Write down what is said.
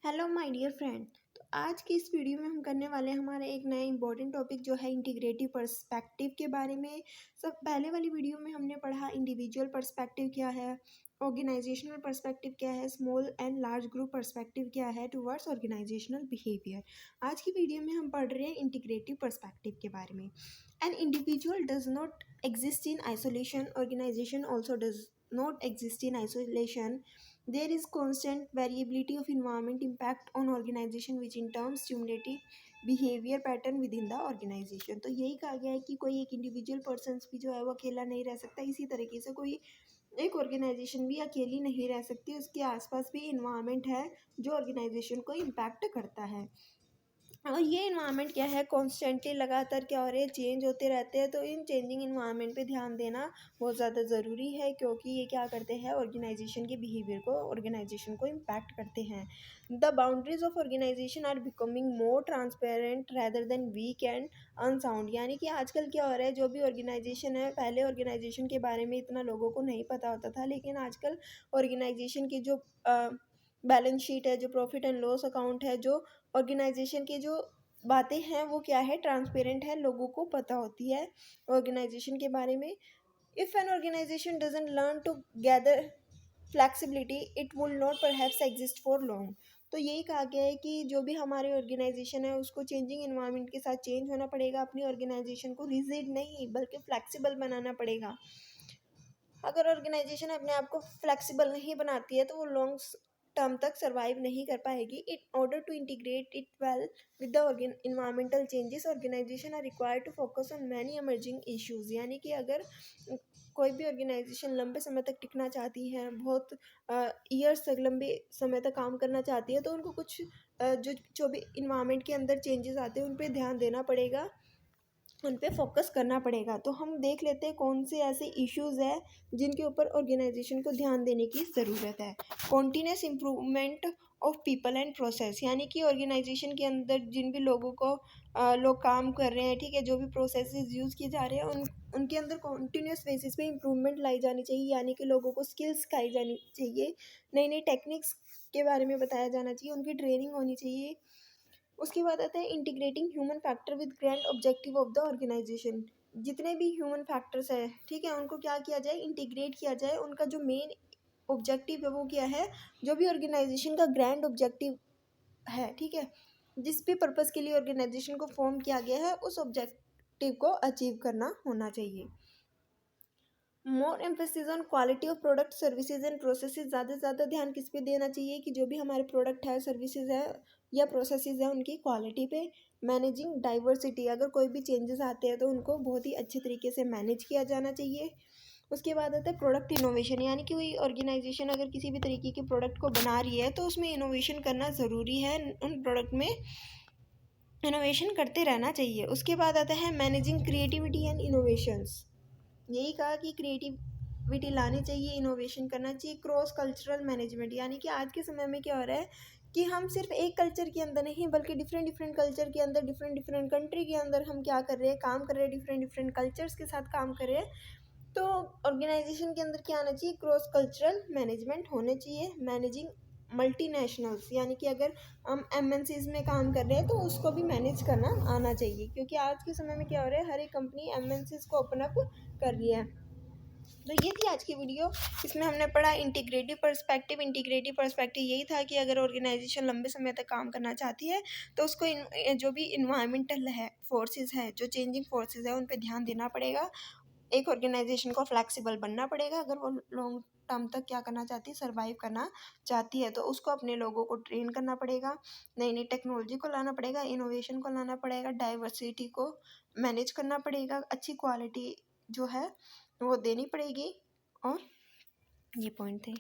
Hello my dear friend. तो आज की इस वीडियो में हम करने वाले हैं हमारे एक नया इंपॉर्टेंट टॉपिक जो है इंटीग्रेटिव पर्सपेक्टिव के बारे में। सब पहले वाली वीडियो में हमने पढ़ा इंडिविजुअल पर्सपेक्टिव क्या है, ऑर्गेनाइजेशनल पर्सपेक्टिव क्या है, small and large group perspective क्या है टुवर्ड्स ऑर्गेनाइजेशनल बिहेवियर। आज की वीडियो में हम पढ़ रहे हैं इंटीग्रेटिव पर्सपेक्टिव के बारे में। An individual does not exist in isolation, organisation also does not exist in isolation. There is constant variability of environment impact on organization which in turn stimulating behavior pattern within the organization. तो यही कहा गया है कि कोई एक individual person भी जो है वो अकेला नहीं रह सकता। इसी तरीके से कोई एक ऑर्गेनाइजेशन भी अकेली नहीं रह सकती, उसके आसपास भी इन्वायरमेंट है जो ऑर्गेनाइजेशन को इम्पैक्ट करता है। और ये इन्वायरमेंट क्या है, कॉन्स्टेंटली लगातार क्या हो रहे हैं, चेंज होते रहते हैं। तो इन चेंजिंग इन्वायरमेंट पे ध्यान देना बहुत ज़्यादा ज़रूरी है, क्योंकि ये क्या करते हैं, ऑर्गेनाइजेशन के बिहेवियर को, ऑर्गेनाइजेशन को इम्पैक्ट करते हैं। The boundaries of organisation are becoming more transparent rather than weak and unsound. यानी कि आजकल क्या हो रहा है, जो भी ऑर्गेनाइजेशन है, पहले ऑर्गेनाइजेशन के बारे में इतना लोगों को नहीं पता होता था, लेकिन आजकल ऑर्गेनाइजेशन की जो बैलेंस शीट है, जो प्रॉफिट एंड लॉस अकाउंट है, जो ऑर्गेनाइजेशन की जो बातें हैं वो क्या है, ट्रांसपेरेंट है, लोगों को पता होती है ऑर्गेनाइजेशन के बारे में। If an organisation doesn't learn to gather flexibility it will not perhaps exist for long. तो यही कहा गया है कि जो भी हमारे ऑर्गेनाइजेशन है उसको चेंजिंग इन्वायरमेंट के साथ चेंज होना पड़ेगा। अपनी ऑर्गेनाइजेशन को रिजिड नहीं बल्कि फ्लैक्सिबल बनाना पड़ेगा। अगर ऑर्गेनाइजेशन अपने आप को फ्लेक्सिबल नहीं बनाती है तो वो लॉन्ग टर्म तक सर्वाइव नहीं कर पाएगी। In order to integrate it well with the environmental changes, organisation are required to focus on many emerging issues. यानी कि अगर कोई भी ऑर्गेनाइजेशन लंबे समय तक टिकना चाहती है, बहुत ईयर्स तक, लंबे समय तक काम करना चाहती है, तो उनको कुछ जो भी इन्वायरमेंट के अंदर चेंजेस आते हैं उन पर ध्यान देना पड़ेगा, उन पे फोकस करना पड़ेगा। तो हम देख लेते हैं कौन से ऐसे इश्यूज़ है जिनके ऊपर ऑर्गेनाइजेशन को ध्यान देने की ज़रूरत है। Continuous improvement of people and process. यानी कि ऑर्गेनाइजेशन के अंदर जिन भी लोगों को लोग काम कर रहे हैं, ठीक है, जो भी प्रोसेसेस यूज़ किए जा रहे हैं उनके अंदर कॉन्टीन्यूस बेसिस पे इम्प्रूवमेंट लाई जानी चाहिए। यानी कि लोगों को स्किल्स सिखाई जानी चाहिए, नई नई टेक्निक्स के बारे में बताया जाना चाहिए, उनकी ट्रेनिंग होनी चाहिए। उसके बाद आता है integrating human factor with grand objective of the organisation. जितने भी ह्यूमन फैक्टर्स है, ठीक है, उनको क्या किया जाए, इंटीग्रेट किया जाए। उनका जो मेन ऑब्जेक्टिव है वो क्या है, जो भी ऑर्गेनाइजेशन का ग्रैंड ऑब्जेक्टिव है, ठीक है, जिस भी पर्पज़ के लिए ऑर्गेनाइजेशन को फॉर्म किया गया है उस ऑब्जेक्टिव को अचीव करना होना चाहिए। More emphasis on quality of product, services and processes. ज़्यादा से ज़्यादा ध्यान किस पे देना चाहिए कि जो भी हमारे प्रोडक्ट है, सर्विसेज है या प्रोसेसेस है, उनकी क्वालिटी पे। मैनेजिंग डाइवर्सिटी, अगर कोई भी चेंजेस आते हैं तो उनको बहुत ही अच्छे तरीके से मैनेज किया जाना चाहिए। उसके बाद आता है प्रोडक्ट इनोवेशन। यानी कि कोई ऑर्गेनाइजेशन अगर किसी भी तरीके के प्रोडक्ट को बना रही है तो उसमें इनोवेशन करना ज़रूरी है, उन प्रोडक्ट में इनोवेशन करते रहना चाहिए। उसके बाद आता है मैनेजिंग क्रिएटिविटी एंड इनोवेशंस। यही कहा कि क्रिएटिविटी लानी चाहिए, इनोवेशन करना चाहिए। क्रॉस कल्चरल मैनेजमेंट, यानी कि आज के समय में क्या हो रहा है कि हम सिर्फ एक कल्चर के अंदर नहीं बल्कि डिफरेंट डिफरेंट कल्चर के अंदर, डिफरेंट डिफरेंट कंट्री के अंदर हम क्या कर रहे हैं, काम कर रहे हैं, डिफरेंट डिफरेंट कल्चर्स के साथ काम कर रहे हैं। तो ऑर्गेनाइजेशन के अंदर क्या आना चाहिए, क्रॉस कल्चरल मैनेजमेंट होने चाहिए। मैनेजिंग मल्टीनेशनल्स, यानी कि अगर हम एमएनसीज में काम कर रहे हैं तो उसको भी मैनेज करना आना चाहिए, क्योंकि आज के समय में क्या हो रहा है, हर एक कंपनी एमएनसीज को ओपन अप कर रही है। तो ये थी आज की वीडियो। इसमें हमने पढ़ा इंटीग्रेटिव पर्सपेक्टिव। इंटीग्रेटिव पर्सपेक्टिव यही था कि अगर ऑर्गेनाइजेशन लंबे समय तक काम करना चाहती है तो उसको जो भी इन्वायरमेंटल है, फोर्सेस है, जो चेंजिंग फोर्सेस है, उन पर ध्यान देना पड़ेगा। एक ऑर्गेनाइजेशन को फ्लैक्सिबल बनना पड़ेगा। अगर वो लॉन्ग टर्म तक क्या करना चाहती है, सर्वाइव करना चाहती है, तो उसको अपने लोगों को ट्रेन करना पड़ेगा, नई नई टेक्नोलॉजी को लाना पड़ेगा, इनोवेशन को लाना पड़ेगा, डाइवर्सिटी को मैनेज करना पड़ेगा, अच्छी क्वालिटी जो है वो देनी पड़ेगी। और ये पॉइंट थे।